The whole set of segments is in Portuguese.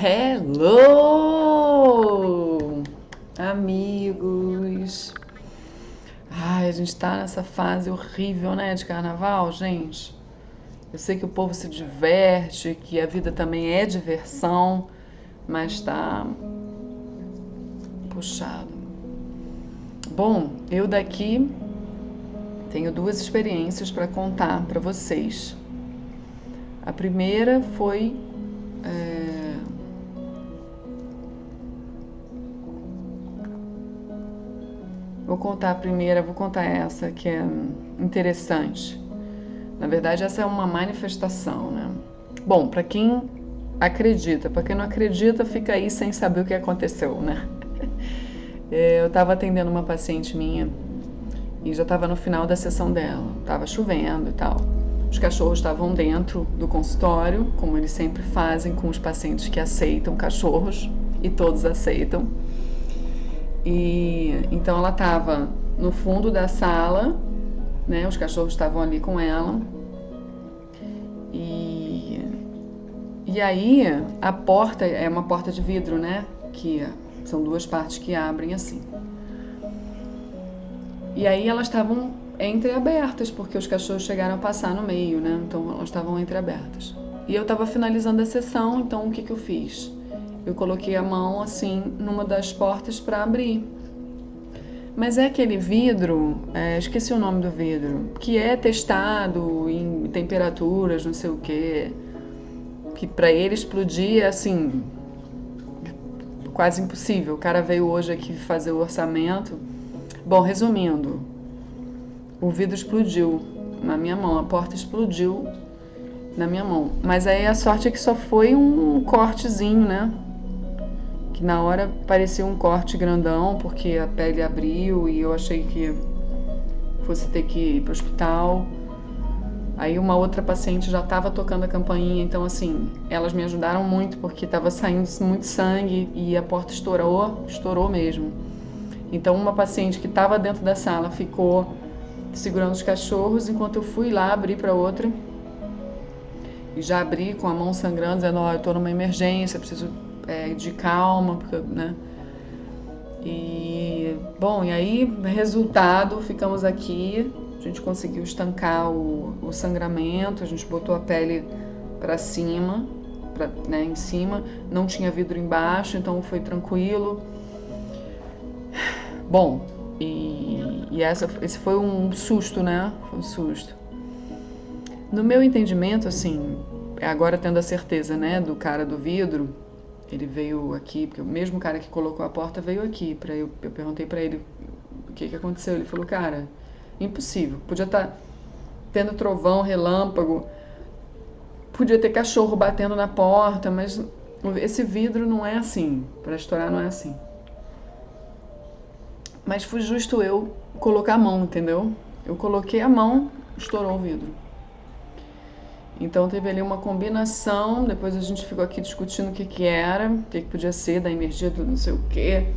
Hello, amigos. Ai, a gente tá nessa fase horrível, né, de carnaval, gente. Eu sei que o povo se diverte, que a vida também é diversão, mas tá puxado. Bom, eu daqui tenho duas experiências para contar para vocês. A primeira foi Vou contar a primeira, vou contar essa que é interessante. Na verdade, essa é uma manifestação, né? Bom, para quem acredita, para quem não acredita, fica aí sem saber o que aconteceu, né? Eu estava atendendo uma paciente minha e já estava no final da sessão dela. Tava chovendo e tal. Os cachorros estavam dentro do consultório, como eles sempre fazem com os pacientes que aceitam cachorros, e todos aceitam. E então ela estava no fundo da sala, né? Os cachorros estavam ali com ela. E aí a porta é uma porta de vidro, né? Que são duas partes que abrem assim. E aí elas estavam entreabertas, porque os cachorros chegaram a passar no meio, né? Então elas estavam entreabertas. E eu estava finalizando a sessão, então o que eu fiz? Eu coloquei a mão assim numa das portas para abrir. Mas é aquele vidro, esqueci o nome do vidro, que é testado em temperaturas, não sei o quê, que para ele explodir é assim, quase impossível. O cara veio hoje aqui fazer o orçamento. Bom, resumindo, o vidro explodiu na minha mão, a porta explodiu na minha mão. Mas aí a sorte é que só foi um cortezinho, né? Que na hora parecia um corte grandão, porque a pele abriu e eu achei que fosse ter que ir pro hospital. Aí uma outra paciente já estava tocando a campainha, então assim, elas me ajudaram muito porque estava saindo muito sangue e a porta estourou mesmo. Então uma paciente que estava dentro da sala ficou segurando os cachorros enquanto eu fui lá abrir para outra. E já abri com a mão sangrando, dizendo, ó, eu tô numa emergência, preciso de calma, porque, né? E, bom, e aí, resultado, ficamos aqui, a gente conseguiu estancar o sangramento, a gente botou a pele para cima, né, em cima, não tinha vidro embaixo, então foi tranquilo. Bom, esse foi um susto, né? Foi um susto. No meu entendimento, assim, agora tendo a certeza, né, do cara do vidro, ele veio aqui, porque o mesmo cara que colocou a porta veio aqui, eu perguntei pra ele o que aconteceu, ele falou, cara, impossível, podia estar tendo trovão, relâmpago, podia ter cachorro batendo na porta, mas esse vidro não é assim, pra estourar não é assim. Mas foi justo eu colocar a mão, entendeu? Eu coloquei a mão, estourou o vidro. Então teve ali uma combinação, depois a gente ficou aqui discutindo o que era, o que podia ser, da energia do não sei o quê.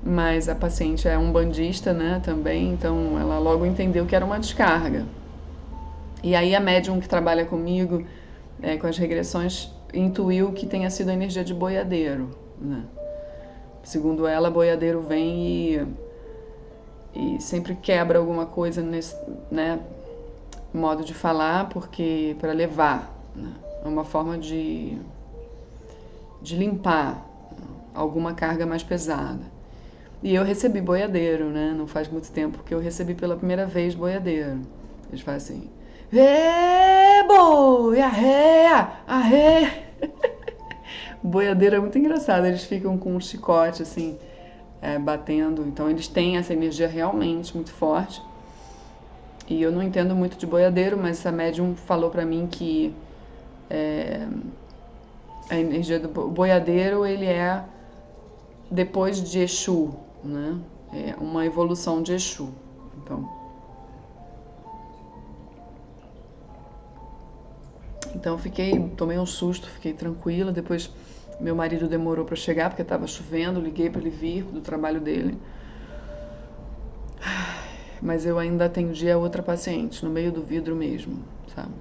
Mas a paciente é umbandista, né, também, então ela logo entendeu que era uma descarga. E aí a médium que trabalha comigo, com as regressões, intuiu que tenha sido a energia de boiadeiro, né. Segundo ela, boiadeiro vem e sempre quebra alguma coisa nesse, né, modo de falar, porque para levar, né? É uma forma de limpar alguma carga mais pesada. E eu recebi boiadeiro, né? Não faz muito tempo que eu recebi pela primeira vez boiadeiro. Eles falam assim, boi, arreia, arreia. Boiadeiro é muito engraçado, eles ficam com um chicote assim, batendo, então eles têm essa energia realmente muito forte. E eu não entendo muito de boiadeiro, mas essa médium falou pra mim que a energia do boiadeiro, ele é depois de Exu, né? É uma evolução de Exu. Então tomei um susto, fiquei tranquila. Depois meu marido demorou para chegar porque estava chovendo, liguei para ele vir do trabalho dele. Mas eu ainda atendi a outra paciente, no meio do vidro mesmo, sabe?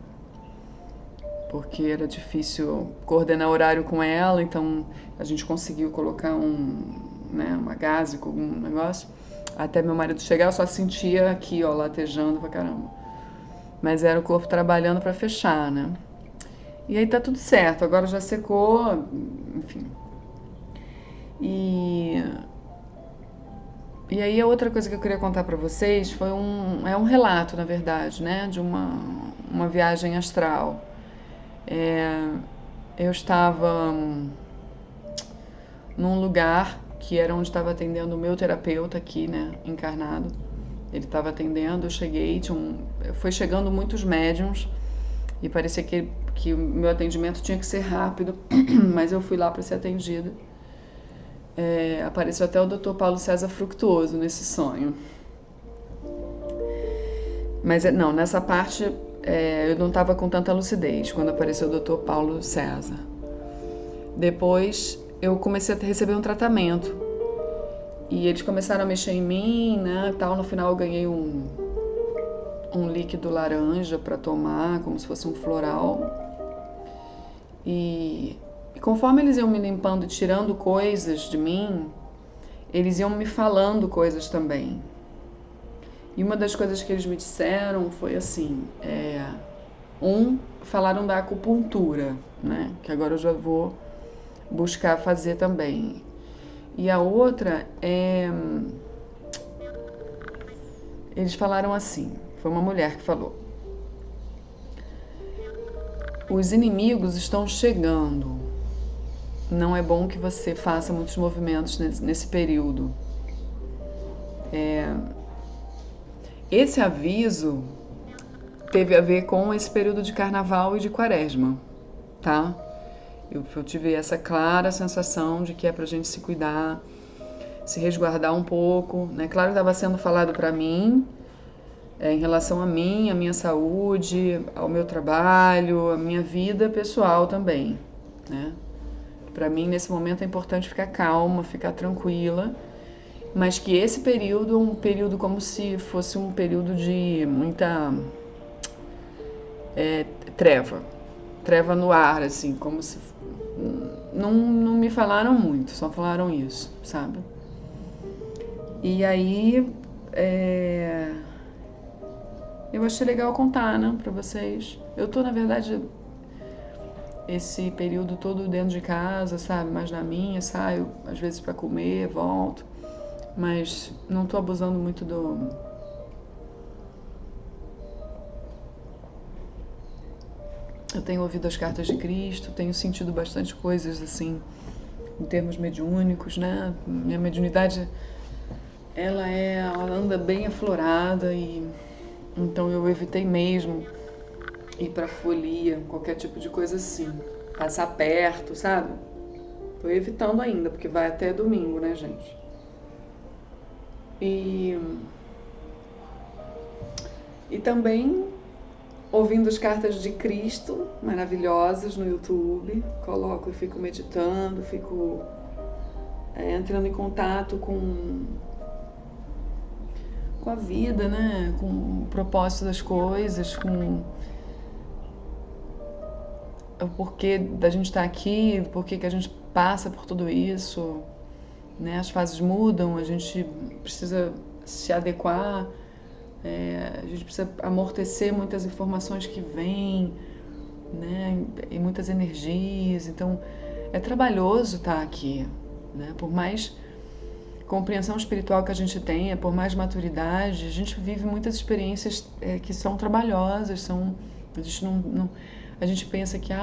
porque era difícil coordenar horário com ela, então a gente conseguiu colocar uma gaze com algum negócio. Até meu marido chegar, eu só sentia aqui, ó, latejando pra caramba. Mas era o corpo trabalhando pra fechar, né? E aí tá tudo certo, agora já secou, enfim. E aí a outra coisa que eu queria contar pra vocês foi um relato, na verdade, né? De uma viagem astral. Eu estava num lugar que era onde estava atendendo o meu terapeuta aqui, né, encarnado. Ele estava atendendo, eu cheguei, foi chegando muitos médiums e parecia que o meu atendimento tinha que ser rápido, mas eu fui lá para ser atendida. Apareceu até o Dr. Paulo César Fructuoso nesse sonho. Mas não, nessa parte eu não estava com tanta lucidez quando apareceu o Dr. Paulo César. Depois eu comecei a receber um tratamento e eles começaram a mexer em mim, né, tal. No final eu ganhei um líquido laranja para tomar, como se fosse um floral. E conforme eles iam me limpando e tirando coisas de mim, eles iam me falando coisas também. E uma das coisas que eles me disseram foi assim, falaram da acupuntura, né, que agora eu já vou buscar fazer também. E a outra eles falaram assim, foi uma mulher que falou: os inimigos estão chegando, não é bom que você faça muitos movimentos nesse período. Esse aviso teve a ver com esse período de carnaval e de quaresma, tá? Eu tive essa clara sensação de que é pra gente se cuidar, se resguardar um pouco, né? Claro que estava sendo falado pra mim, em relação a mim, a minha saúde, ao meu trabalho, a minha vida pessoal também, né? Pra mim, nesse momento, é importante ficar calma, ficar tranquila, mas que esse período é um período como se fosse um período de muita treva no ar, assim, como se... Não me falaram muito, só falaram isso, sabe? E aí, eu achei legal contar, né, pra vocês. Eu tô, na verdade, esse período todo dentro de casa, sabe? Mais na minha, saio às vezes pra comer, volto. Mas não tô abusando muito Eu tenho ouvido as cartas de Cristo, tenho sentido bastante coisas, assim, em termos mediúnicos, né? Minha mediunidade, ela anda bem aflorada e... Então eu evitei mesmo ir pra folia, qualquer tipo de coisa assim. Passar perto, sabe? Tô evitando ainda, porque vai até domingo, né, gente? E também ouvindo as cartas de Cristo, maravilhosas, no YouTube. Coloco e fico meditando, fico entrando em contato com a vida, né? Com o propósito das coisas, com o porquê da gente estar aqui, o porquê que a gente passa por tudo isso, né? As fases mudam, a gente precisa se adequar, a gente precisa amortecer muitas informações que vêm, né? E muitas energias. Então é trabalhoso estar aqui, né? Por mais compreensão espiritual que a gente tenha, por mais maturidade, a gente vive muitas experiências que são trabalhosas, a gente pensa que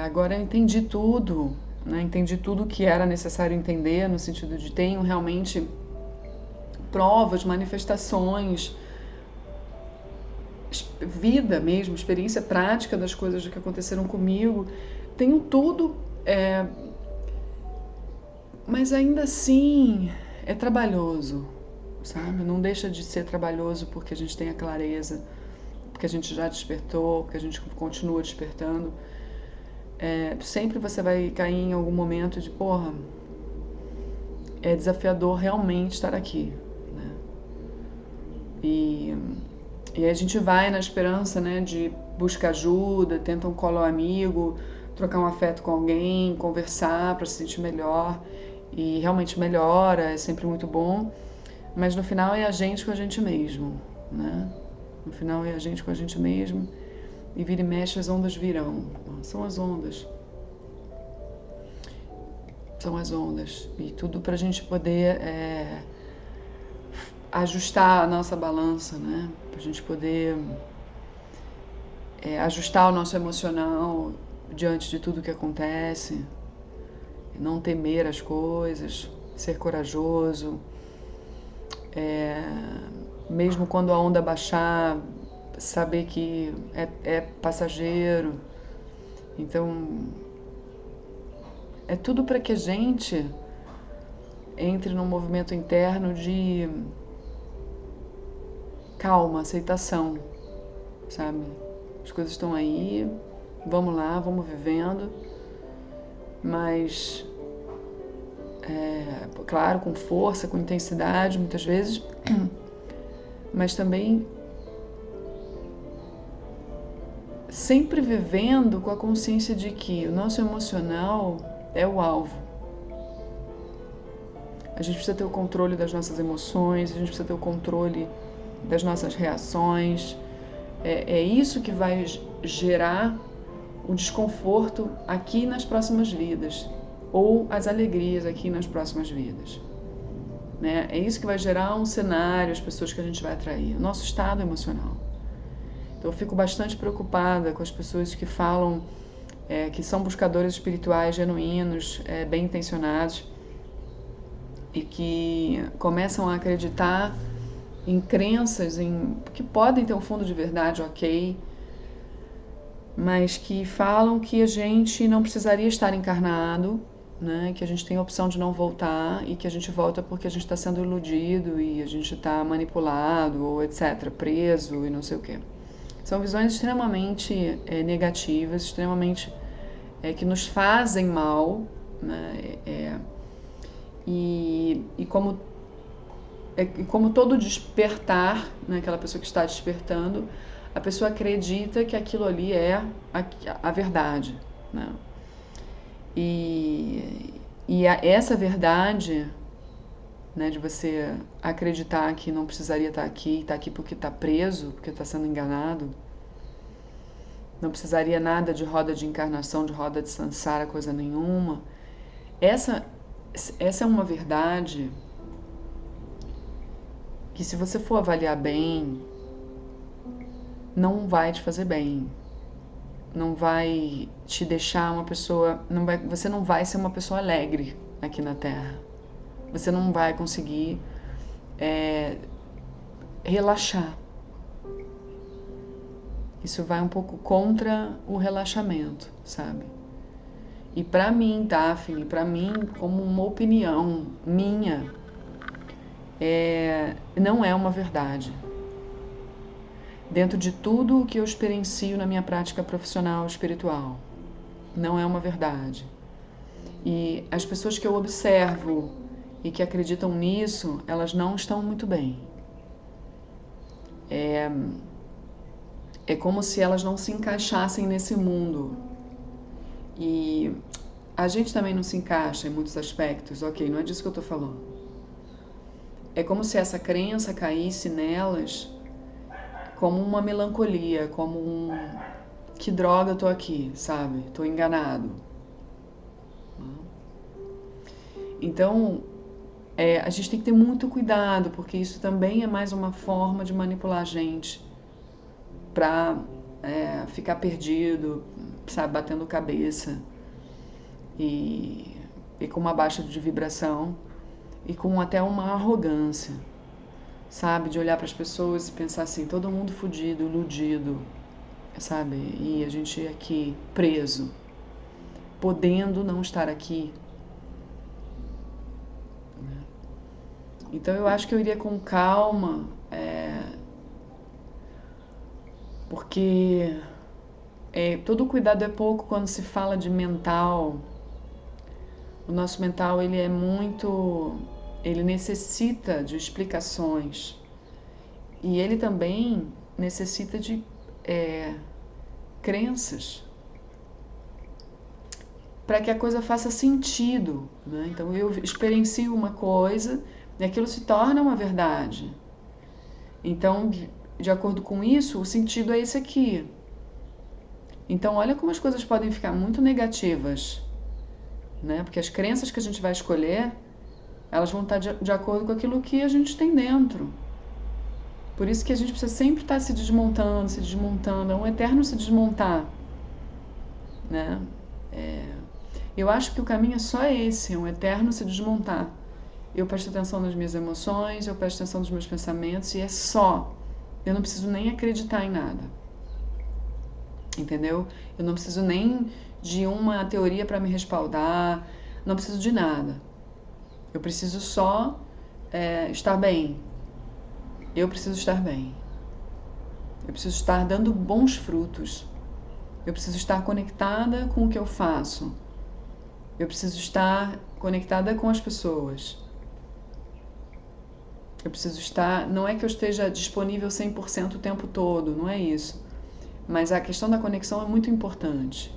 agora eu entendi tudo, né? Entendi tudo que era necessário entender, no sentido de tenho realmente provas, manifestações, vida mesmo, experiência prática das coisas que aconteceram comigo, tenho tudo, mas ainda assim é trabalhoso, sabe? Não deixa de ser trabalhoso porque a gente tem a clareza, porque a gente já despertou, porque a gente continua despertando. Sempre você vai cair em algum momento de, porra, é desafiador realmente estar aqui, né? E aí a gente vai na esperança, né, de buscar ajuda, tenta um colo amigo, trocar um afeto com alguém, conversar para se sentir melhor. E realmente melhora, é sempre muito bom. Mas no final é a gente com a gente mesmo, né? No final é a gente com a gente mesmo. E vira e mexe, as ondas virão. São as ondas. São as ondas. E tudo pra gente poder ajustar a nossa balança, né? Pra gente poder ajustar o nosso emocional diante de tudo que acontece. Não temer as coisas, ser corajoso. Mesmo quando a onda baixar, saber que é passageiro. Então, é tudo para que a gente entre num movimento interno de calma, aceitação, sabe? As coisas estão aí, vamos lá, vamos vivendo, mas, claro, com força, com intensidade, muitas vezes, mas também sempre vivendo com a consciência de que o nosso emocional é o alvo. A gente precisa ter o controle das nossas emoções, a gente precisa ter o controle das nossas reações. É isso que vai gerar o desconforto aqui nas próximas vidas, ou as alegrias aqui nas próximas vidas. Né? É isso que vai gerar um cenário, as pessoas que a gente vai atrair, o nosso estado emocional. Então eu fico bastante preocupada com as pessoas que falam que são buscadores espirituais genuínos, bem intencionados, e que começam a acreditar em crenças que podem ter um fundo de verdade, ok, mas que falam que a gente não precisaria estar encarnado, né? Que a gente tem a opção de não voltar e que a gente volta porque a gente está sendo iludido e a gente está manipulado ou etc, preso e não sei o quê. São visões extremamente negativas, extremamente que nos fazem mal, né? E como todo despertar, né, aquela pessoa que está despertando, a pessoa acredita que aquilo ali é a verdade, né? Essa verdade, né, de você acreditar que não precisaria estar aqui porque está preso, porque está sendo enganado, não precisaria nada de roda de encarnação, de roda de samsara, coisa nenhuma. Essa é uma verdade que, se você for avaliar bem, não vai te fazer bem, não vai te deixar uma pessoa, você não vai ser uma pessoa alegre aqui na Terra, você não vai conseguir relaxar. Isso vai um pouco contra o relaxamento, sabe? E pra mim, Daphne, pra mim, como uma opinião minha, não é uma verdade. Dentro de tudo o que eu experiencio na minha prática profissional espiritual, não é uma verdade. E as pessoas que eu observo e que acreditam nisso, elas não estão muito bem. É como se elas não se encaixassem nesse mundo. E a gente também não se encaixa em muitos aspectos, ok, não é disso que eu tô falando. É como se essa crença caísse nelas como uma melancolia, como que droga eu tô aqui, sabe? Tô enganado. Então, a gente tem que ter muito cuidado, porque isso também é mais uma forma de manipular a gente pra ficar perdido, sabe? Batendo cabeça e com uma baixa de vibração e com até uma arrogância, sabe? De olhar para as pessoas e pensar assim, todo mundo fudido, iludido, sabe? E a gente aqui preso, podendo não estar aqui. Então eu acho que eu iria com calma, porque todo cuidado é pouco quando se fala de mental. O nosso mental, ele necessita de explicações. E ele também necessita de crenças para que a coisa faça sentido, né? Então eu experiencio uma coisa e aquilo se torna uma verdade. Então, de acordo com isso, o sentido é esse aqui. Então, olha como as coisas podem ficar muito negativas, né? Porque as crenças que a gente vai escolher, elas vão estar de acordo com aquilo que a gente tem dentro. Por isso que a gente precisa sempre estar se desmontando. É um eterno se desmontar, né? Eu acho que o caminho é só esse, é um eterno se desmontar. Eu presto atenção nas minhas emoções, eu presto atenção nos meus pensamentos e é só. Eu não preciso nem acreditar em nada. Entendeu? Eu não preciso nem de uma teoria para me respaldar, não preciso de nada. Eu preciso só estar bem. Eu preciso estar bem. Eu preciso estar dando bons frutos. Eu preciso estar conectada com o que eu faço. Eu preciso estar conectada com as pessoas. Eu preciso estar... Não é que eu esteja disponível 100% o tempo todo, não é isso. Mas a questão da conexão é muito importante.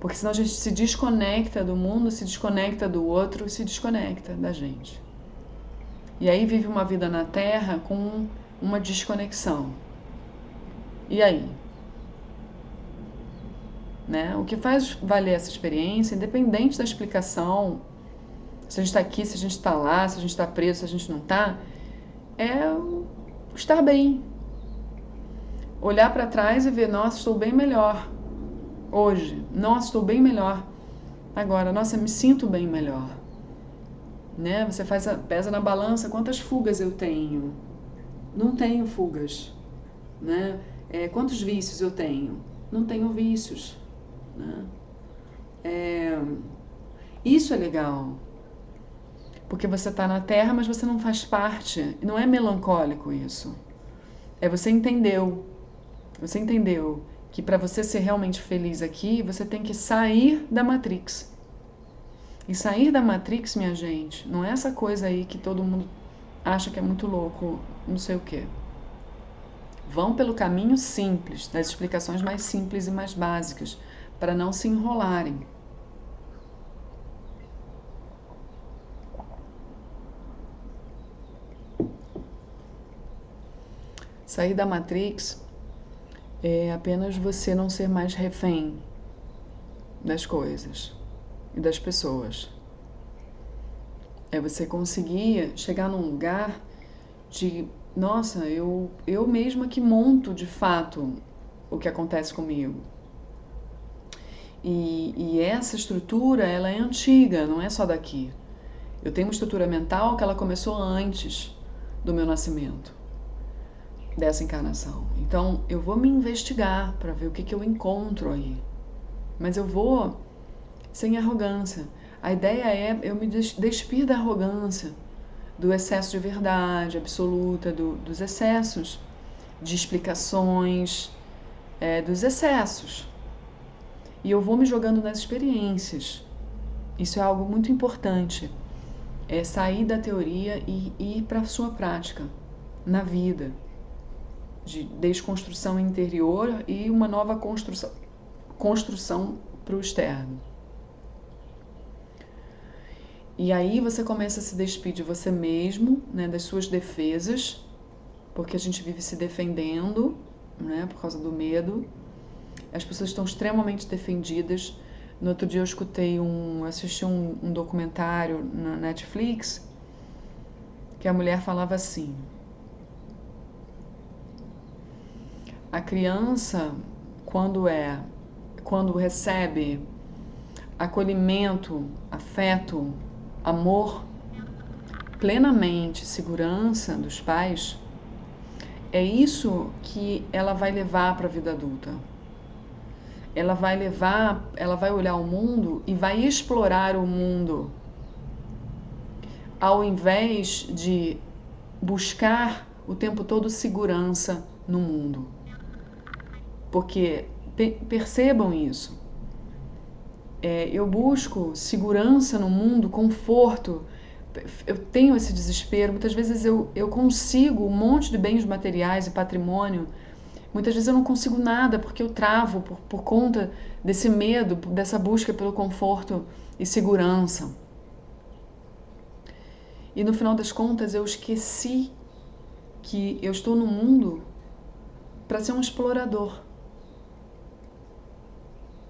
Porque senão a gente se desconecta do mundo, se desconecta do outro, se desconecta da gente. E aí vive uma vida na Terra com uma desconexão. E aí? Né? O que faz valer essa experiência, independente da explicação, se a gente está aqui, se a gente está lá, se a gente está preso, se a gente não está, é estar bem. Olhar para trás e ver, nossa, estou bem melhor hoje. Nossa, estou bem melhor agora. Nossa, me sinto bem melhor. Né? Você pesa na balança, quantas fugas eu tenho? Não tenho fugas. Né? Quantos vícios eu tenho? Não tenho vícios. Né? Isso é legal. Porque você está na Terra, mas você não faz parte. Não é melancólico isso. Você entendeu. Você entendeu que para você ser realmente feliz aqui, você tem que sair da Matrix. E sair da Matrix, minha gente, não é essa coisa aí que todo mundo acha que é muito louco, não sei o quê. Vão pelo caminho simples, das explicações mais simples e mais básicas, para não se enrolarem. Sair da Matrix é apenas você não ser mais refém das coisas e das pessoas. É você conseguir chegar num lugar de, nossa, eu mesma que monto de fato o que acontece comigo. E essa estrutura, ela é antiga, não é só daqui. Eu tenho uma estrutura mental que ela começou antes do meu nascimento, dessa encarnação. Então, eu vou me investigar para ver o que eu encontro aí. Mas eu vou sem arrogância. A ideia é eu me despir da arrogância, do excesso de verdade absoluta, dos excessos de explicações, dos excessos. E eu vou me jogando nas experiências. Isso é algo muito importante. É sair da teoria e ir para a sua prática, na vida. De desconstrução interior e uma nova construção para o externo. E aí você começa a se despir de você mesmo, né, das suas defesas, porque a gente vive se defendendo, né, por causa do medo. As pessoas estão extremamente defendidas. No outro dia eu assisti um documentário na Netflix que a mulher falava assim: a criança, quando recebe acolhimento, afeto, amor, plenamente, segurança dos pais, é isso que ela vai levar para a vida adulta. Ela vai olhar o mundo e vai explorar o mundo, ao invés de buscar o tempo todo segurança no mundo. Porque percebam isso. Eu busco segurança no mundo, conforto, eu tenho esse desespero, muitas vezes eu consigo um monte de bens materiais e patrimônio, muitas vezes eu não consigo nada porque eu travo por conta desse medo, dessa busca pelo conforto e segurança. E no final das contas eu esqueci que eu estou no mundo para ser um explorador,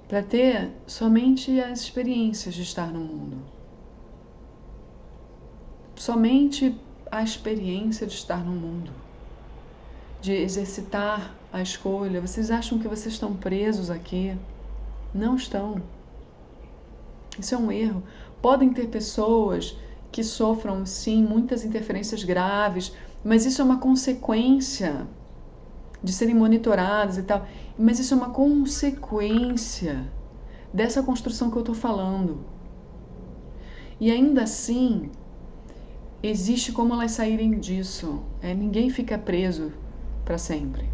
para ter somente as experiências de estar no mundo. Somente a experiência de estar no mundo, de exercitar a escolha. Vocês acham que vocês estão presos aqui? Não estão. Isso é um erro. Podem ter pessoas que sofram, sim, muitas interferências graves, mas isso é uma consequência de serem monitoradas e tal. Mas isso é uma consequência dessa construção que eu estou falando. E ainda assim, existe como elas saírem disso. Ninguém fica preso para sempre.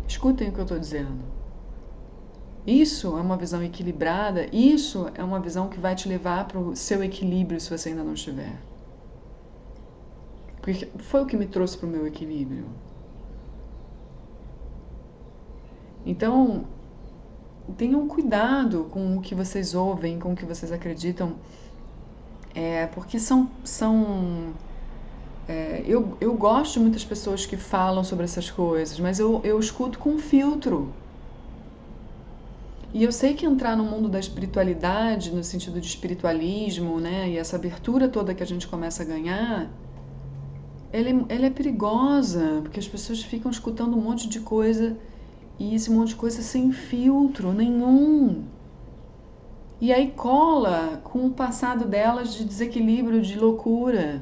Escutem o que eu estou dizendo. Isso é uma visão equilibrada, isso é uma visão que vai te levar para o seu equilíbrio se você ainda não estiver. Porque foi o que me trouxe para o meu equilíbrio. Então, tenham cuidado com o que vocês ouvem, com o que vocês acreditam, porque eu gosto de muitas pessoas que falam sobre essas coisas, mas eu escuto com filtro. E eu sei que entrar no mundo da espiritualidade, no sentido de espiritualismo, né, e essa abertura toda que a gente começa a ganhar, ela é perigosa, porque as pessoas ficam escutando um monte de coisa, e esse monte de coisa sem filtro nenhum. E aí cola com o passado delas de desequilíbrio, de loucura,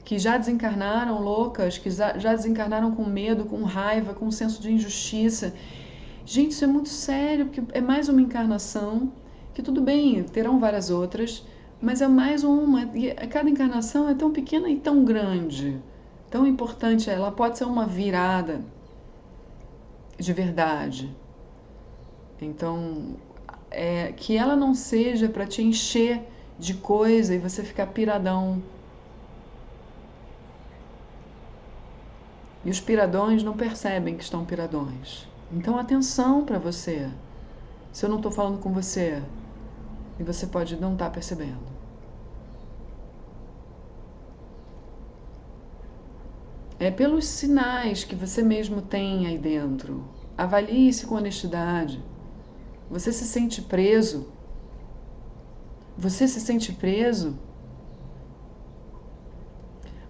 que já desencarnaram loucas, que já desencarnaram com medo, com raiva, com um senso de injustiça. Gente, isso é muito sério, porque é mais uma encarnação, que tudo bem, terão várias outras, mas é mais uma, e cada encarnação é tão pequena e tão grande, tão importante, ela pode ser uma virada de verdade. Então, que ela não seja para te encher de coisa e você ficar piradão. E os piradões não percebem que estão piradões. Então, atenção para você. Se eu não estou falando com você, e você pode não estar percebendo. É pelos sinais que você mesmo tem aí dentro. Avalie-se com honestidade. Você se sente preso? Você se sente preso?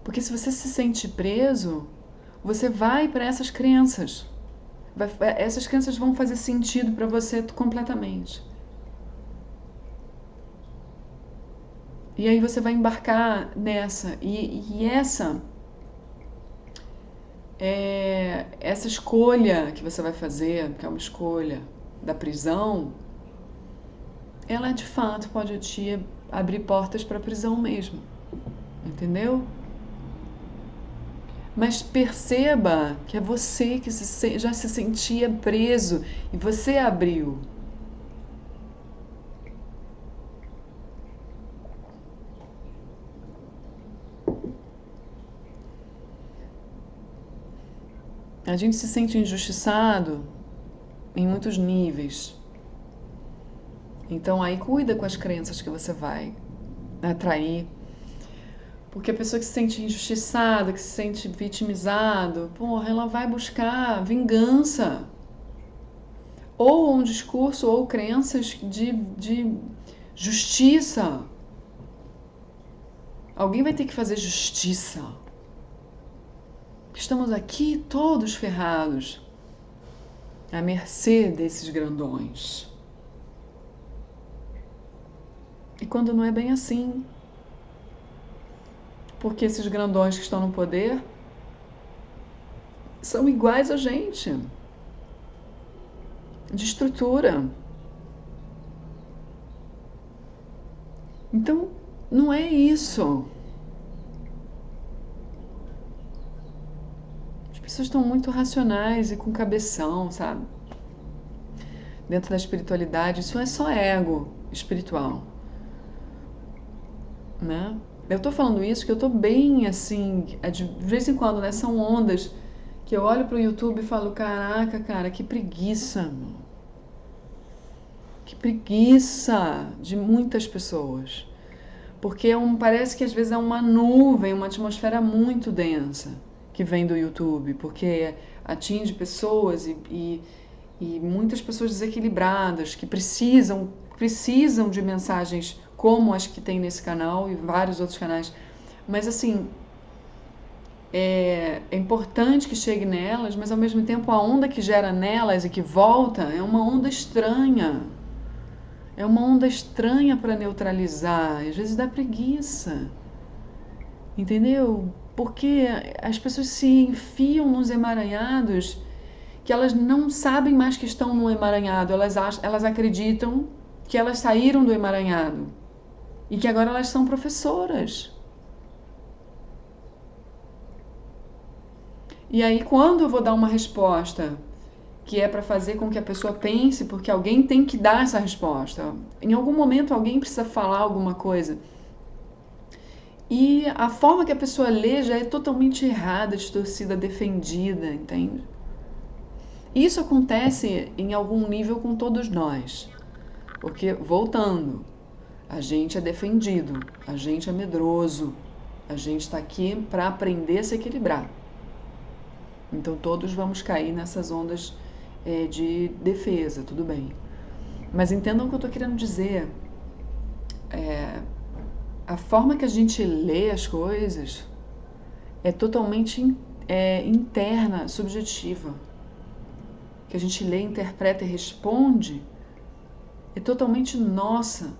Porque se você se sente preso, você vai para essas crenças. Essas crenças vão fazer sentido para você completamente. E aí você vai embarcar nessa. E essa escolha que você vai fazer, que é uma escolha da prisão, ela de fato pode te abrir portas para a prisão mesmo. Entendeu? Mas perceba que é você que já se sentia preso e você abriu. A gente se sente injustiçado em muitos níveis. Então aí cuida com as crenças que você vai atrair. Porque a pessoa que se sente injustiçada, que se sente vitimizado, ela vai buscar vingança. Ou um discurso ou crenças de justiça. Alguém vai ter que fazer justiça. Estamos aqui todos ferrados, à mercê desses grandões. E quando não é bem assim, porque esses grandões que estão no poder são iguais a gente, de estrutura. Então, não é isso. As pessoas estão muito racionais e com cabeção, sabe? Dentro da espiritualidade, isso é só ego espiritual. né? Eu tô falando isso que eu tô bem assim, de vez em quando, né? São ondas que eu olho pro YouTube e falo, caraca, cara, que preguiça, meu. Que preguiça de muitas pessoas. Porque parece que às vezes é uma nuvem, uma atmosfera muito densa que vem do YouTube, porque atinge pessoas e muitas pessoas desequilibradas que precisam de mensagens como as que tem nesse canal e vários outros canais. Mas assim, é importante que chegue nelas, mas ao mesmo tempo a onda que gera nelas e que volta é uma onda estranha. É uma onda estranha para neutralizar, às vezes dá preguiça. Entendeu? Porque as pessoas se enfiam nos emaranhados que elas não sabem mais que estão no emaranhado, elas acreditam que elas saíram do emaranhado e que agora elas são professoras. E aí, quando eu vou dar uma resposta que é para fazer com que a pessoa pense, porque alguém tem que dar essa resposta, em algum momento alguém precisa falar alguma coisa. E a forma que a pessoa lê já é totalmente errada, distorcida, defendida, entende? Isso acontece em algum nível com todos nós. Porque, voltando, a gente é defendido, a gente é medroso, a gente está aqui para aprender a se equilibrar. Então todos vamos cair nessas ondas de defesa, tudo bem. Mas entendam o que eu estou querendo dizer. A forma que a gente lê as coisas é totalmente interna, subjetiva. Que a gente lê, interpreta e responde é totalmente nossa.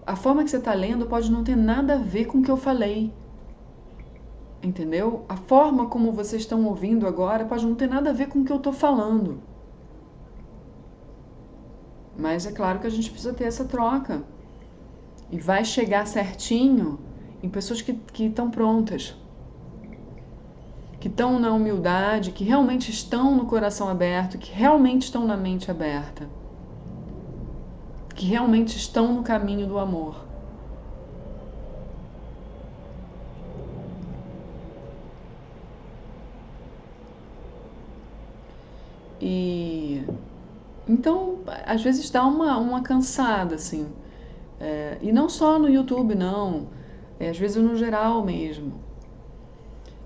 A forma que você está lendo pode não ter nada a ver com o que eu falei. Entendeu? A forma como vocês estão ouvindo agora pode não ter nada a ver com o que eu estou falando. Mas é claro que a gente precisa ter essa troca. E vai chegar certinho em pessoas que estão prontas. Que estão na humildade, que realmente estão no coração aberto, que realmente estão na mente aberta. Que realmente estão no caminho do amor. E então, às vezes dá uma cansada, assim. E não só no YouTube, não. Às vezes no geral mesmo.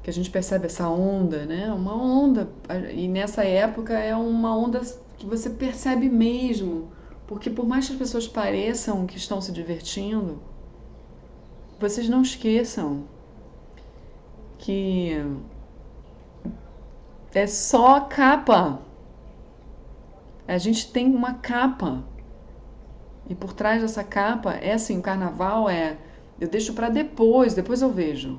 Que a gente percebe essa onda, né? Uma onda. E nessa época é uma onda que você percebe mesmo. Porque por mais que as pessoas pareçam que estão se divertindo, vocês não esqueçam que é só capa. A gente tem uma capa. E por trás dessa capa, é assim, o carnaval eu deixo para depois eu vejo.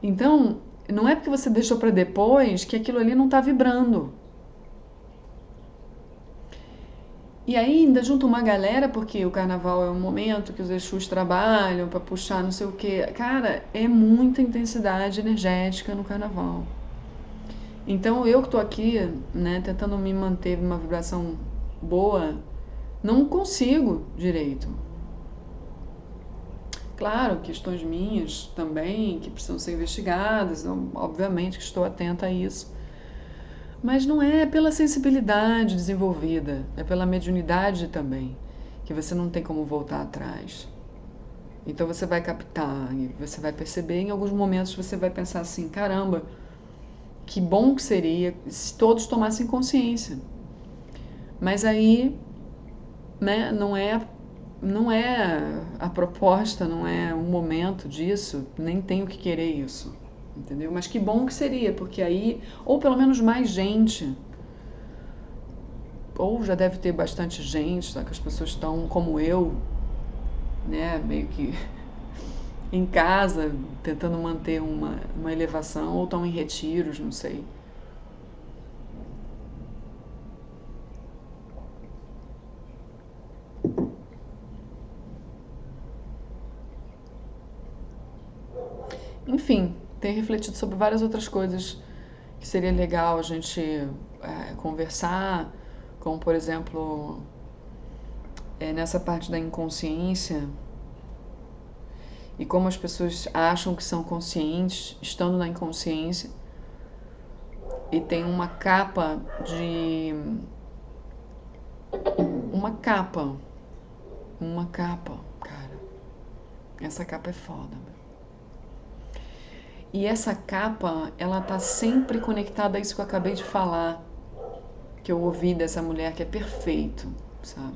Então, não é porque você deixou para depois que aquilo ali não está vibrando. E aí ainda junta uma galera, porque o carnaval é um momento que os Exus trabalham para puxar não sei o quê. Cara, é muita intensidade energética no carnaval. Então eu que estou aqui, né, tentando me manter numa vibração boa, não consigo direito. Claro, questões minhas também que precisam ser investigadas, obviamente que estou atenta a isso. Mas não é pela sensibilidade desenvolvida, é pela mediunidade também, que você não tem como voltar atrás. Então você vai captar e você vai perceber, em alguns momentos você vai pensar assim, caramba, que bom que seria se todos tomassem consciência. Mas aí, né, não é a proposta, não é o momento disso, nem tenho que querer isso, entendeu? Mas que bom que seria, porque aí, ou pelo menos mais gente, ou já deve ter bastante gente, tá, que as pessoas estão como eu, né, meio que em casa, tentando manter uma elevação, ou estão em retiros, não sei. Enfim, tenho refletido sobre várias outras coisas que seria legal a gente conversar, como por exemplo nessa parte da inconsciência e como as pessoas acham que são conscientes, estando na inconsciência, e tem uma capa de... Uma capa, cara. Essa capa é foda. E essa capa, ela tá sempre conectada a isso que eu acabei de falar, que eu ouvi dessa mulher, que é perfeito, sabe?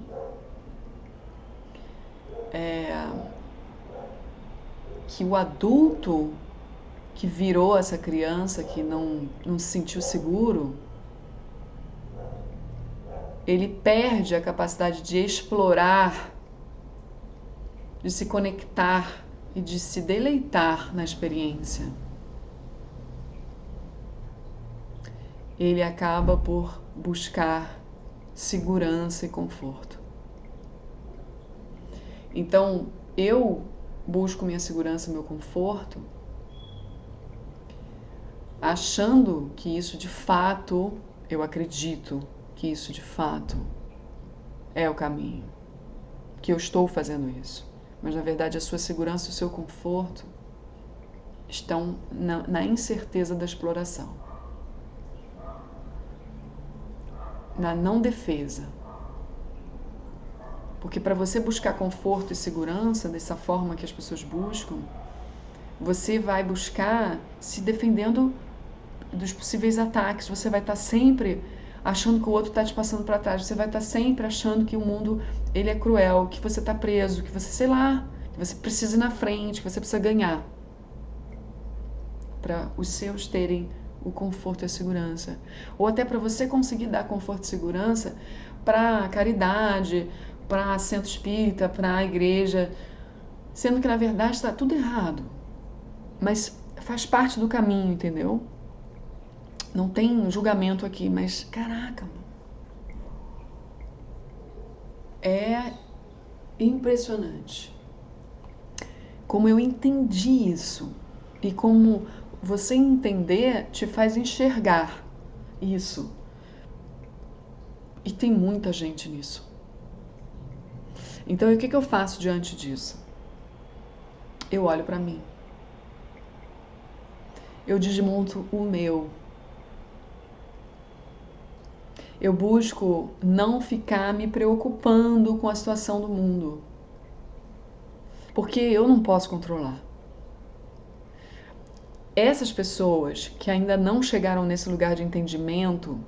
Que o adulto que virou essa criança, que não se sentiu seguro, ele perde a capacidade de explorar, de se conectar e de se deleitar na experiência. Ele acaba por buscar segurança e conforto. Então, eu busco minha segurança e meu conforto achando que isso de fato, eu acredito que isso de fato é o caminho, que eu estou fazendo isso. Mas na verdade a sua segurança e o seu conforto estão na incerteza da exploração, na não defesa. Porque para você buscar conforto e segurança dessa forma que as pessoas buscam, você vai buscar se defendendo dos possíveis ataques, você vai estar sempre achando que o outro está te passando para trás, você vai estar sempre achando que o mundo ele é cruel, que você está preso, que você, sei lá, que você precisa ir na frente, que você precisa ganhar para os seus terem o conforto e a segurança. Ou até para você conseguir dar conforto e segurança para caridade, para centro espírita, para a igreja, sendo que na verdade está tudo errado. Mas faz parte do caminho, entendeu? Não tem julgamento aqui, mas caraca, é impressionante como eu entendi isso e como você entender te faz enxergar isso. E tem muita gente nisso. Então, o que eu faço diante disso? Eu olho para mim. Eu desmonto o meu. Eu busco não ficar me preocupando com a situação do mundo, porque eu não posso controlar. Essas pessoas que ainda não chegaram nesse lugar de entendimento,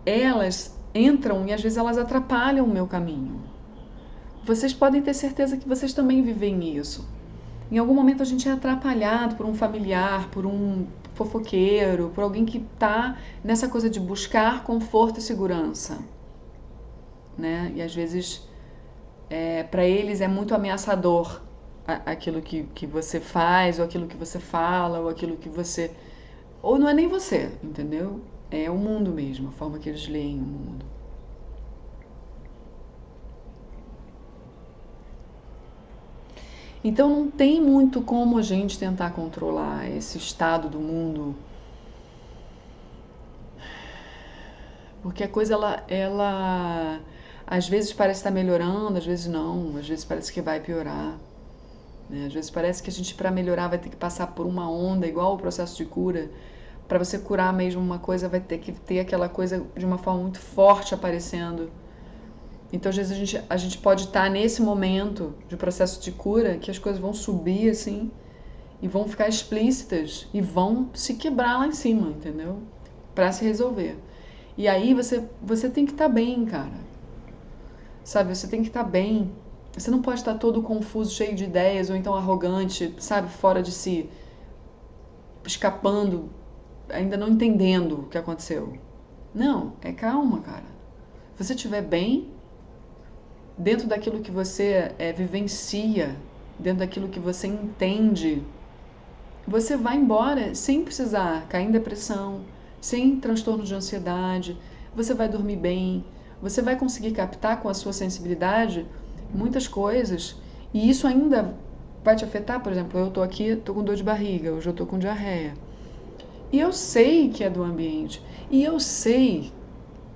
elas entram e às vezes elas atrapalham o meu caminho. Vocês podem ter certeza que vocês também vivem isso. Em algum momento a gente é atrapalhado por um familiar, por um fofoqueiro, por alguém que está nessa coisa de buscar conforto e segurança, né? E às vezes para eles é muito ameaçador aquilo que você faz, ou aquilo que você fala, ou aquilo que você... Ou não é nem você, entendeu? É o mundo mesmo, a forma que eles leem o mundo. Então não tem muito como a gente tentar controlar esse estado do mundo, porque a coisa ela às vezes parece estar melhorando, às vezes não, às vezes parece que vai piorar, né? Às vezes parece que a gente para melhorar vai ter que passar por uma onda, igual o processo de cura. Para você curar mesmo uma coisa vai ter que ter aquela coisa de uma forma muito forte aparecendo. Então, às vezes, a gente pode estar nesse momento de processo de cura que as coisas vão subir, assim, e vão ficar explícitas e vão se quebrar lá em cima, entendeu? Pra se resolver. E aí, você tem que estar bem, cara. Sabe? Você tem que estar bem. Você não pode estar todo confuso, cheio de ideias, ou então arrogante, sabe? Fora de si. Escapando, ainda não entendendo o que aconteceu. Não, é calma, cara. Se você estiver bem... dentro daquilo que você vivencia, dentro daquilo que você entende, você vai embora sem precisar cair em depressão, sem transtorno de ansiedade, você vai dormir bem, você vai conseguir captar com a sua sensibilidade muitas coisas, e isso ainda vai te afetar. Por exemplo, eu estou aqui, estou com dor de barriga, hoje eu estou com diarreia, e eu sei que é do ambiente, e eu sei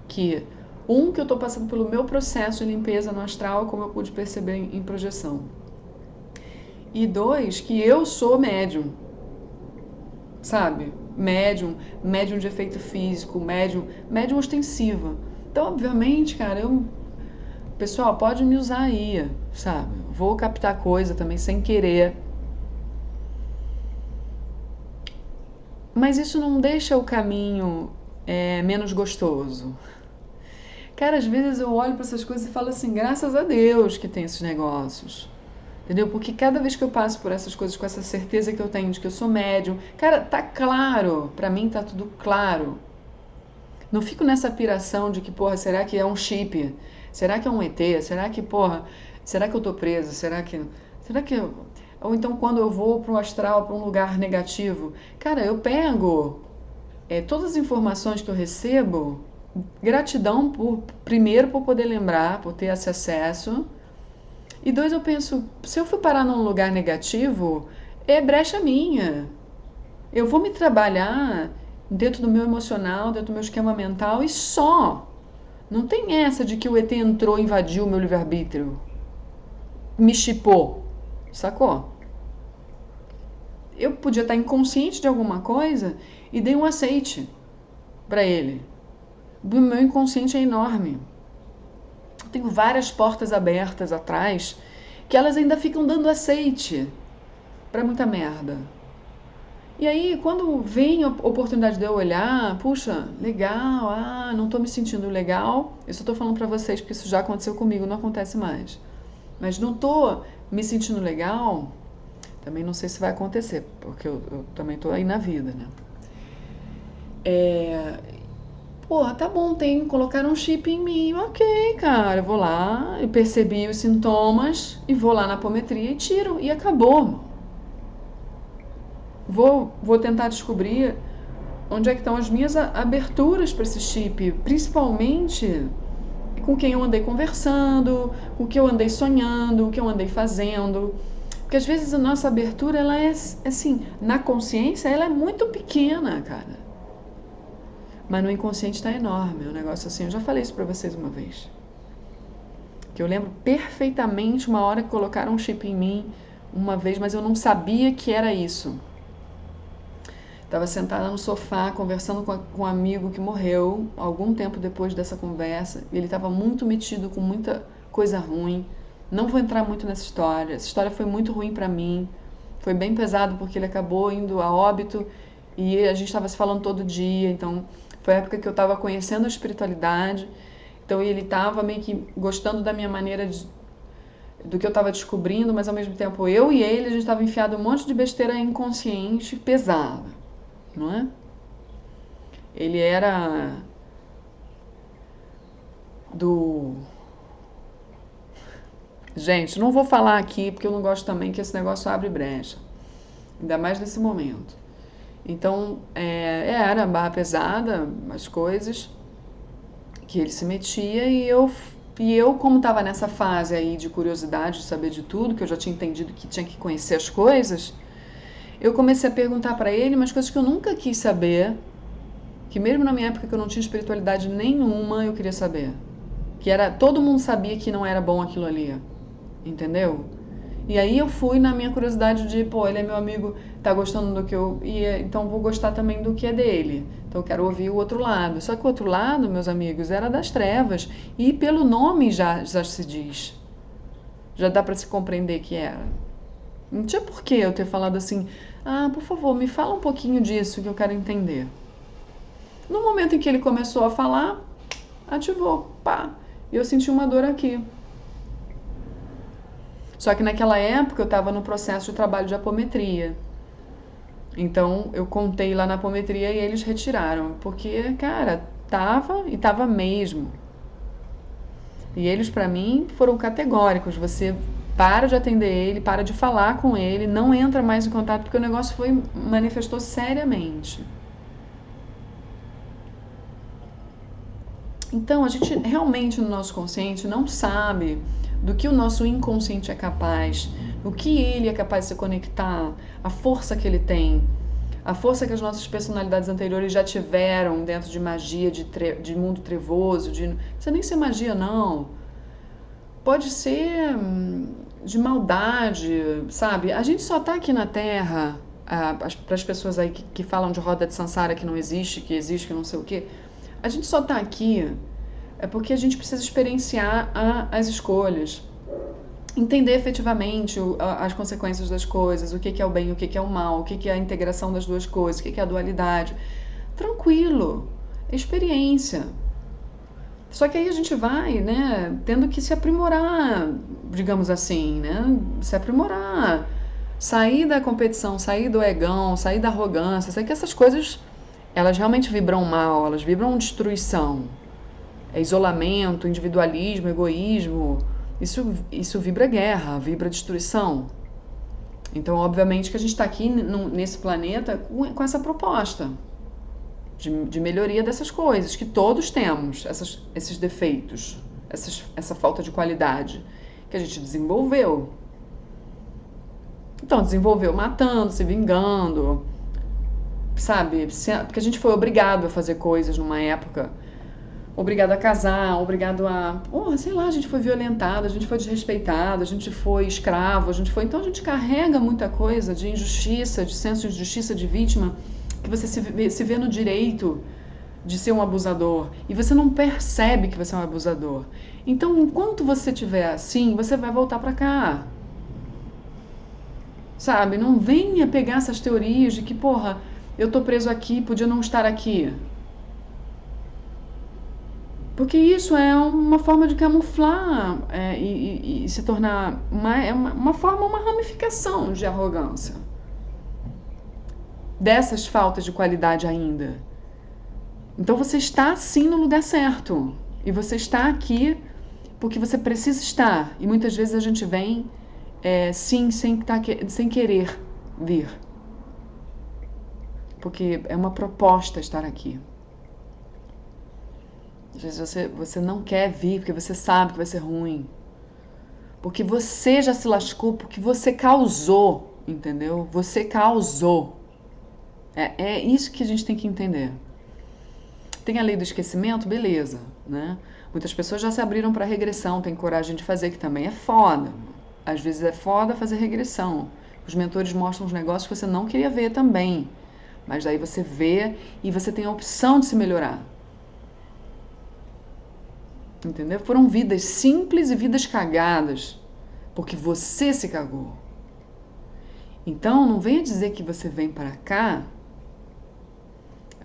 que Um, que eu tô passando pelo meu processo de limpeza no astral, como eu pude perceber em projeção. E dois, que eu sou médium, sabe? Médium de efeito físico, médium ostensiva. Então, obviamente, cara, pessoal, pode me usar aí, sabe? Vou captar coisa também sem querer. Mas isso não deixa o caminho menos gostoso. Cara, às vezes eu olho para essas coisas e falo assim, graças a Deus que tem esses negócios. Entendeu? Porque cada vez que eu passo por essas coisas com essa certeza que eu tenho de que eu sou médium, cara, tá claro, pra mim tá tudo claro. Não fico nessa piração de que, porra, será que é um chip? Será que é um ET? Será que, porra, será que eu tô presa? Será que ou então quando eu vou pro astral, para um lugar negativo, cara, eu pego todas as informações que eu recebo, gratidão primeiro por poder lembrar, por ter esse acesso. E dois, eu penso, se eu for parar num lugar negativo, é brecha minha. Eu vou me trabalhar dentro do meu emocional, dentro do meu esquema mental e só. Não tem essa de que o ET entrou, invadiu o meu livre-arbítrio, me chipou, sacou? Eu podia estar inconsciente de alguma coisa e dei um aceite para ele. O meu inconsciente é enorme. Eu tenho várias portas abertas atrás que elas ainda ficam dando aceite para muita merda. E aí, quando vem a oportunidade de eu olhar, puxa, legal, não tô me sentindo legal. Eu só tô falando pra vocês porque isso já aconteceu comigo, não acontece mais. Mas não tô me sentindo legal, também não sei se vai acontecer, porque eu também tô aí na vida, né? Porra, tá bom, colocaram um chip em mim, ok, cara, eu vou lá, eu percebi os sintomas e vou lá na apometria e tiro, e acabou. Vou tentar descobrir onde é que estão as minhas aberturas para esse chip, principalmente com quem eu andei conversando, com o que eu andei sonhando, o que eu andei fazendo. Porque às vezes a nossa abertura, ela é assim, na consciência, ela é muito pequena, cara. Mas no inconsciente está enorme, um negócio assim. Eu já falei isso para vocês uma vez. Que eu lembro perfeitamente uma hora que colocaram um chip em mim uma vez, mas eu não sabia que era isso. Estava sentada no sofá conversando com um amigo que morreu algum tempo depois dessa conversa. E ele estava muito metido com muita coisa ruim. Não vou entrar muito nessa história. Essa história foi muito ruim para mim. Foi bem pesado porque ele acabou indo a óbito e a gente estava se falando todo dia. Então foi a época que eu estava conhecendo a espiritualidade. Então ele estava meio que gostando da minha maneira do que eu estava descobrindo, mas ao mesmo tempo eu e ele, a gente estava enfiado um monte de besteira inconsciente pesada. Não é? Ele era do... Gente, não vou falar aqui porque eu não gosto também que esse negócio abre brecha. Ainda mais nesse momento. Então, era barra pesada, as coisas que ele se metia e eu como estava nessa fase aí de curiosidade, de saber de tudo, que eu já tinha entendido que tinha que conhecer as coisas, eu comecei a perguntar para ele umas coisas que eu nunca quis saber, que mesmo na minha época que eu não tinha espiritualidade nenhuma, eu queria saber. Que era, todo mundo sabia que não era bom aquilo ali, entendeu? E aí eu fui na minha curiosidade de, pô, ele é meu amigo, tá gostando do que então vou gostar também do que é dele. Então eu quero ouvir o outro lado. Só que o outro lado, meus amigos, era das trevas. E pelo nome já se diz. Já dá para se compreender que era. Não tinha por que eu ter falado assim, por favor, me fala um pouquinho disso que eu quero entender. No momento em que ele começou a falar, ativou, pá, e eu senti uma dor aqui. Só que naquela época eu estava no processo de trabalho de apometria. Então eu contei lá na apometria e eles retiraram, porque, cara, tava mesmo. E eles para mim foram categóricos, você para de atender ele, para de falar com ele, não entra mais em contato, porque o negócio manifestou seriamente. Então, a gente realmente no nosso consciente não sabe do que o nosso inconsciente é capaz, o que ele é capaz de se conectar, a força que ele tem, a força que as nossas personalidades anteriores já tiveram dentro de magia, de mundo trevoso, não precisa nem ser magia, não. Pode ser de maldade, sabe? A gente só tá aqui na Terra, para as pessoas aí que falam de roda de Sansara que não existe, que não sei o quê. A gente só tá aqui porque a gente precisa experienciar as escolhas. Entender efetivamente as consequências das coisas, o que é o bem, o que é o mal, o que é a integração das duas coisas, o que é a dualidade. Tranquilo, experiência. Só que aí a gente vai, né, tendo que se aprimorar, digamos assim, né, se aprimorar, sair da competição, sair do egão, sair da arrogância, sair que essas coisas, elas realmente vibram mal, elas vibram destruição, isolamento, individualismo, egoísmo, isso vibra guerra, vibra destruição. Então, obviamente que a gente está aqui nesse planeta com essa proposta de melhoria dessas coisas, que todos temos, esses defeitos, essa falta de qualidade, que a gente desenvolveu. Então, desenvolveu matando, se vingando, sabe? Porque a gente foi obrigado a fazer coisas numa época, obrigado a casar, obrigado a... sei lá, a gente foi violentado, a gente foi desrespeitado, a gente foi escravo, Então, a gente carrega muita coisa de injustiça, de senso de justiça de vítima, que você se vê no direito de ser um abusador e você não percebe que você é um abusador. Então, enquanto você estiver assim, você vai voltar pra cá. Sabe? Não venha pegar essas teorias de que, porra, eu tô preso aqui, podia não estar aqui. Porque isso é uma forma de camuflar e se tornar uma ramificação de arrogância. Dessas faltas de qualidade ainda. Então você está sim no lugar certo. E você está aqui porque você precisa estar. E muitas vezes a gente vem sim sem querer vir. Porque é uma proposta estar aqui. Às vezes você não quer vir porque você sabe que vai ser ruim. Porque você já se lascou, porque você causou, entendeu? Você causou. É isso que a gente tem que entender. Tem a lei do esquecimento? Beleza, né? Muitas pessoas já se abriram para regressão, tem coragem de fazer, que também é foda. Às vezes é foda fazer regressão. Os mentores mostram os negócios que você não queria ver também. Mas daí você vê e você tem a opção de se melhorar. Entendeu? Foram vidas simples e vidas cagadas, porque você se cagou. Então, não venha dizer que você vem para cá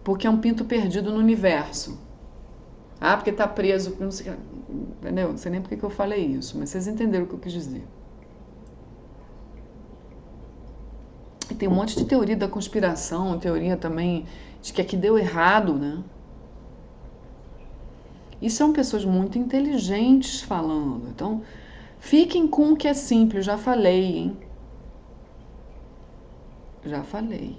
porque é um pinto perdido no universo. Porque tá preso, não sei, entendeu? Não sei nem porque que eu falei isso, mas vocês entenderam o que eu quis dizer. E tem um monte de teoria da conspiração, teoria também de que aqui deu errado, né? E são pessoas muito inteligentes falando. Então, fiquem com o que é simples. Já falei, hein? Já falei.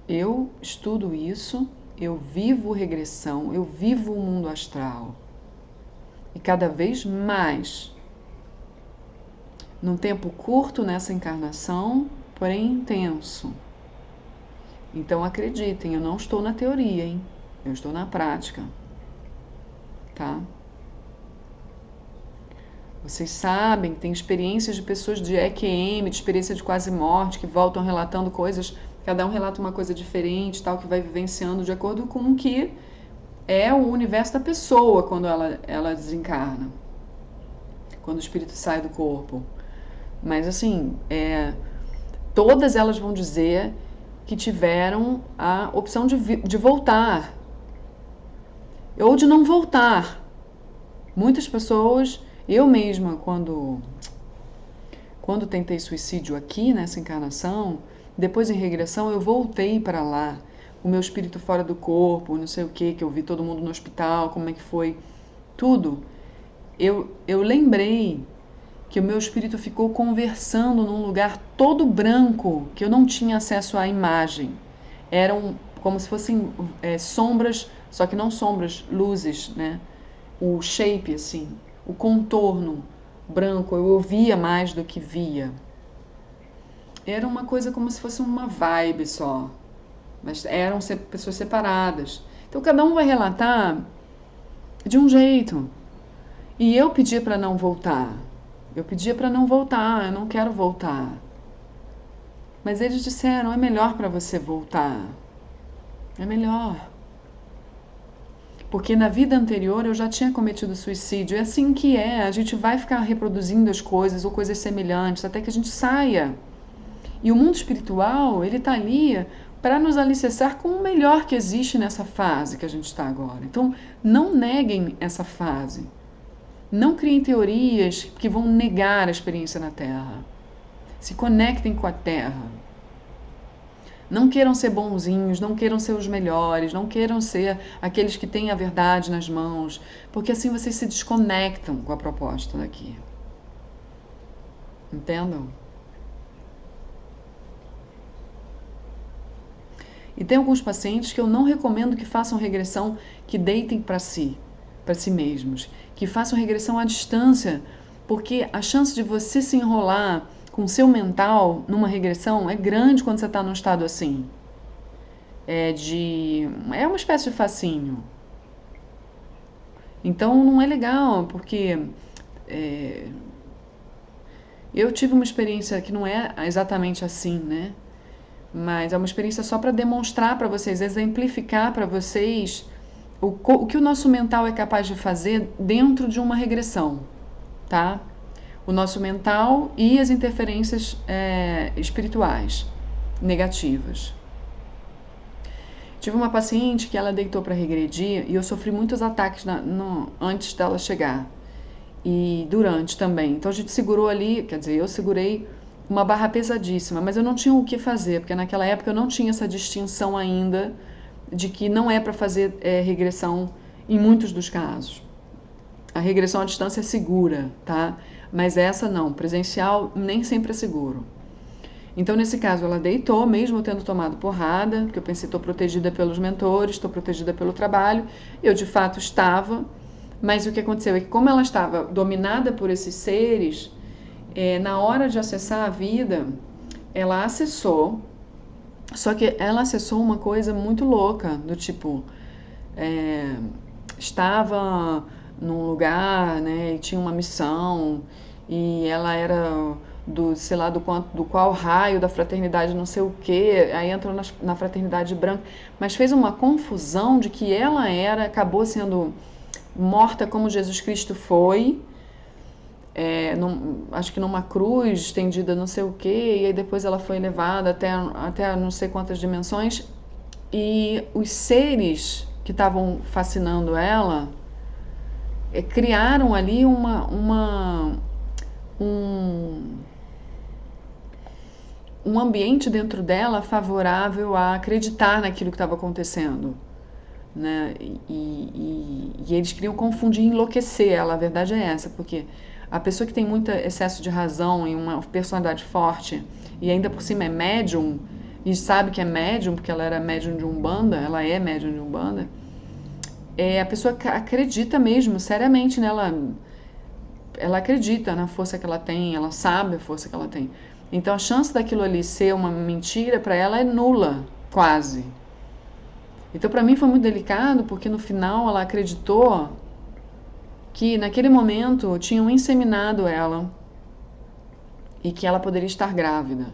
Eu estudo isso, eu vivo regressão, eu vivo o mundo astral. E cada vez mais. Num tempo curto nessa encarnação, porém intenso. Então acreditem, eu não estou na teoria, hein? Eu estou na prática. Tá? Vocês sabem, tem experiências de pessoas de EQM, de experiência de quase morte, que voltam relatando coisas, cada um relata uma coisa diferente, tal, que vai vivenciando de acordo com o que é o universo da pessoa quando ela desencarna, quando o espírito sai do corpo. Mas assim, todas elas vão dizer que tiveram a opção de voltar, ou de não voltar. Muitas pessoas, eu mesma, quando tentei suicídio aqui nessa encarnação, depois em regressão eu voltei para lá, o meu espírito fora do corpo, não sei o que eu vi todo mundo no hospital, como é que foi, tudo. Eu lembrei que o meu espírito ficou conversando num lugar todo branco, que eu não tinha acesso à imagem. Eram como se fossem sombras, só que não sombras, luzes, né? O shape, assim, o contorno branco, eu ouvia mais do que via. Era uma coisa como se fosse uma vibe só. mas eram pessoas separadas. Então cada um vai relatar de um jeito. E eu pedia para não voltar. Eu pedia para não voltar, eu não quero voltar. Mas eles disseram, é melhor para você voltar. É melhor. Porque na vida anterior eu já tinha cometido suicídio. É assim que é, a gente vai ficar reproduzindo as coisas ou coisas semelhantes até que a gente saia. E o mundo espiritual, ele está ali para nos alicerçar com o melhor que existe nessa fase que a gente está agora. Então, não neguem essa fase. Não criem teorias que vão negar a experiência na Terra. Se conectem com a Terra. Não queiram ser bonzinhos, não queiram ser os melhores, não queiram ser aqueles que têm a verdade nas mãos, porque assim vocês se desconectam com a proposta daqui. Entendam? E tem alguns pacientes que eu não recomendo que façam regressão, que deitem para si mesmos, que façam regressão à distância, porque a chance de você se enrolar com o seu mental numa regressão é grande quando você está num estado assim. É uma espécie de fascínio. Então não é legal, porque eu tive uma experiência que não é exatamente assim, né? Mas é uma experiência só para demonstrar para vocês, exemplificar para vocês o que o nosso mental é capaz de fazer dentro de uma regressão, tá? O nosso mental e as interferências espirituais negativas. Tive uma paciente que ela deitou para regredir e eu sofri muitos ataques antes dela chegar e durante também. Então a gente segurou ali, quer dizer, eu segurei uma barra pesadíssima, mas eu não tinha o que fazer, porque naquela época eu não tinha essa distinção ainda de que não é para fazer regressão em muitos dos casos. A regressão à distância é segura, tá? Mas essa não, presencial nem sempre é seguro. Então, nesse caso, ela deitou, mesmo tendo tomado porrada, porque eu pensei, estou protegida pelos mentores, estou protegida pelo trabalho. Eu, de fato, estava, mas o que aconteceu é que, como ela estava dominada por esses seres, na hora de acessar a vida, ela acessou, só que ela acessou uma coisa muito louca, do tipo, estava num lugar, né, e tinha uma missão, e ela era sei lá, do qual raio da fraternidade não sei o quê, aí entrou na fraternidade branca, mas fez uma confusão de que ela acabou sendo morta como Jesus Cristo foi, acho que numa cruz estendida não sei o quê, e aí depois ela foi levada até não sei quantas dimensões, e os seres que estavam fascinando ela criaram ali um ambiente dentro dela favorável a acreditar naquilo que estava acontecendo, né? E eles queriam confundir e enlouquecer ela, a verdade é essa, porque a pessoa que tem muito excesso de razão e uma personalidade forte, e ainda por cima é médium, e sabe que é médium, porque ela era médium de Umbanda, ela é médium de Umbanda, a pessoa acredita mesmo, seriamente nela, ela acredita na força que ela tem, ela sabe a força que ela tem. Então a chance daquilo ali ser uma mentira para ela é nula, quase. Então para mim foi muito delicado, porque no final ela acreditou que naquele momento tinham inseminado ela e que ela poderia estar grávida.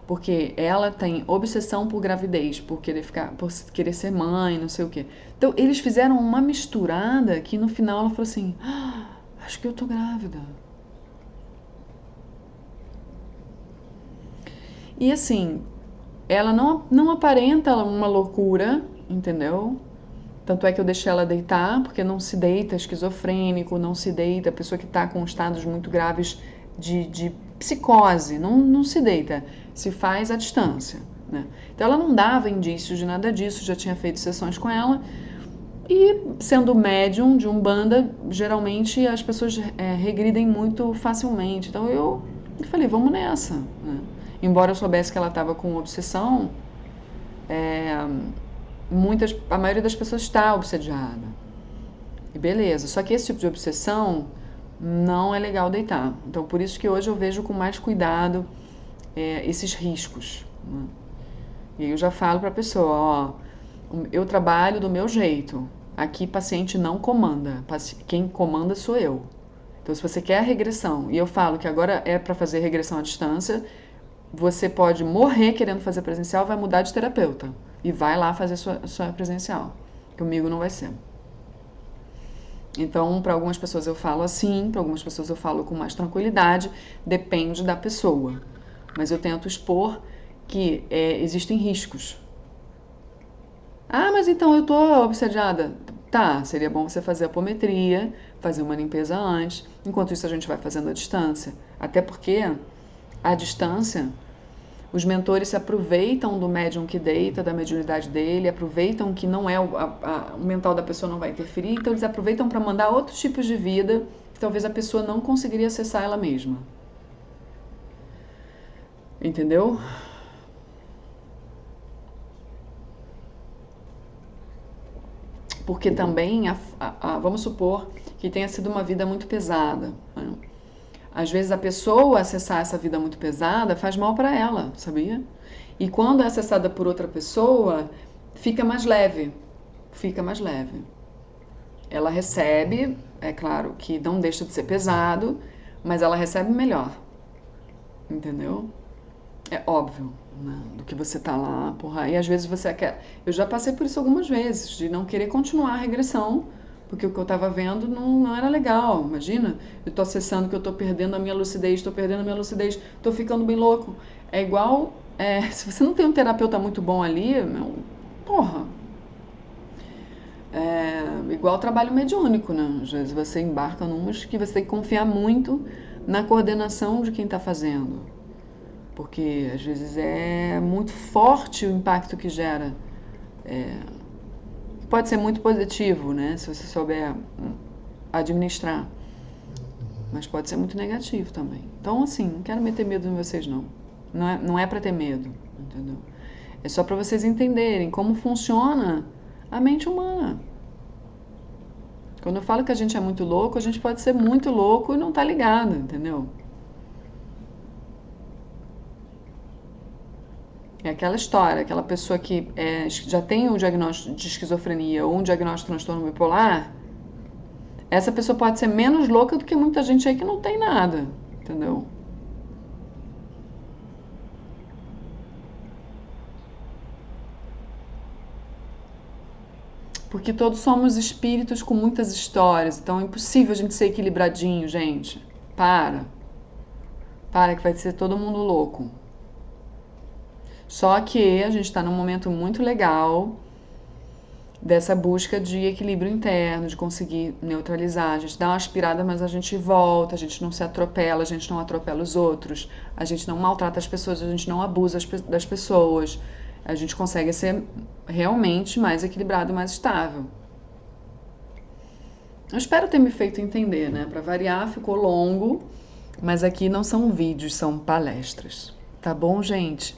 Porque ela tem obsessão por gravidez, por querer ser mãe, não sei o quê. Então eles fizeram uma misturada que no final ela falou assim, acho que eu tô grávida. E assim, ela não aparenta uma loucura, entendeu? Tanto é que eu deixei ela deitar, porque não se deita esquizofrênico, não se deita pessoa que está com estados muito graves de psicose, não se deita, se faz à distância, né? Então ela não dava indícios de nada disso, já tinha feito sessões com ela, e sendo médium de Umbanda, geralmente as pessoas regridem muito facilmente, então eu falei, vamos nessa, né? Embora eu soubesse que ela estava com obsessão, a maioria das pessoas está obsediada. E beleza, só que esse tipo de obsessão não é legal deitar. Então por isso que hoje eu vejo com mais cuidado esses riscos, né? E aí eu já falo para a pessoa, ó, eu trabalho do meu jeito. Aqui paciente não comanda, quem comanda sou eu. Então se você quer a regressão, e eu falo que agora é para fazer regressão à distância, você pode morrer querendo fazer presencial, vai mudar de terapeuta e vai lá fazer sua presencial. Comigo não vai ser. Então, para algumas pessoas eu falo assim, para algumas pessoas eu falo com mais tranquilidade, depende da pessoa. Mas eu tento expor que existem riscos. Ah, mas então eu tô obsediada. Tá, seria bom você fazer apometria, fazer uma limpeza antes. Enquanto isso a gente vai fazendo à distância. Até porque à distância os mentores se aproveitam do médium que deita, da mediunidade dele, aproveitam que não é o mental da pessoa não vai interferir, então eles aproveitam para mandar outros tipos de vida que talvez a pessoa não conseguiria acessar ela mesma. Entendeu? Porque também, vamos supor que tenha sido uma vida muito pesada. Né? Às vezes a pessoa acessar essa vida muito pesada faz mal para ela, sabia? E quando é acessada por outra pessoa, fica mais leve. Fica mais leve. Ela recebe, é claro que não deixa de ser pesado, mas ela recebe melhor. Entendeu? É óbvio, né? Do que você tá lá, porra. E às vezes você quer. Eu já passei por isso algumas vezes, de não querer continuar a regressão, porque o que eu tava vendo não era legal. Imagina, eu tô acessando que eu tô perdendo a minha lucidez, tô ficando bem louco. É igual. Se você não tem um terapeuta muito bom ali, meu, porra. Igual trabalho mediúnico, né? Às vezes você embarca numas que você tem que confiar muito na coordenação de quem tá fazendo. Porque às vezes é muito forte o impacto que gera. Pode ser muito positivo, né? Se você souber administrar. Mas pode ser muito negativo também. Então, assim, não quero meter medo em vocês, não. Não é para ter medo, entendeu? É só para vocês entenderem como funciona a mente humana. Quando eu falo que a gente é muito louco, a gente pode ser muito louco e não tá ligado, entendeu? É aquela história, aquela pessoa que já tem um diagnóstico de esquizofrenia ou um diagnóstico de transtorno bipolar, essa pessoa pode ser menos louca do que muita gente aí que não tem nada, entendeu? Porque todos somos espíritos com muitas histórias, então é impossível a gente ser equilibradinho, gente. Para que vai ser todo mundo louco. Só que a gente está num momento muito legal dessa busca de equilíbrio interno, de conseguir neutralizar. A gente dá uma aspirada, mas a gente volta, a gente não se atropela, a gente não atropela os outros, a gente não maltrata as pessoas, a gente não abusa das pessoas. A gente consegue ser realmente mais equilibrado, mais estável. Eu espero ter me feito entender, né? Para variar, ficou longo, mas aqui não são vídeos, são palestras. Tá bom, gente?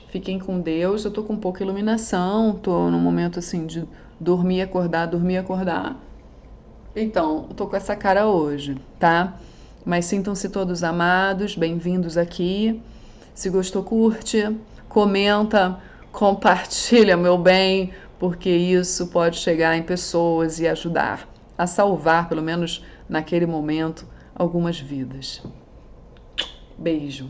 Fiquem com Deus. Eu tô com pouca iluminação, tô num momento assim de dormir, acordar, dormir, acordar. Então, eu tô com essa cara hoje, tá? Mas sintam-se todos amados, bem-vindos aqui. Se gostou, curte, comenta, compartilha, meu bem, porque isso pode chegar em pessoas e ajudar a salvar, pelo menos naquele momento, algumas vidas. Beijo.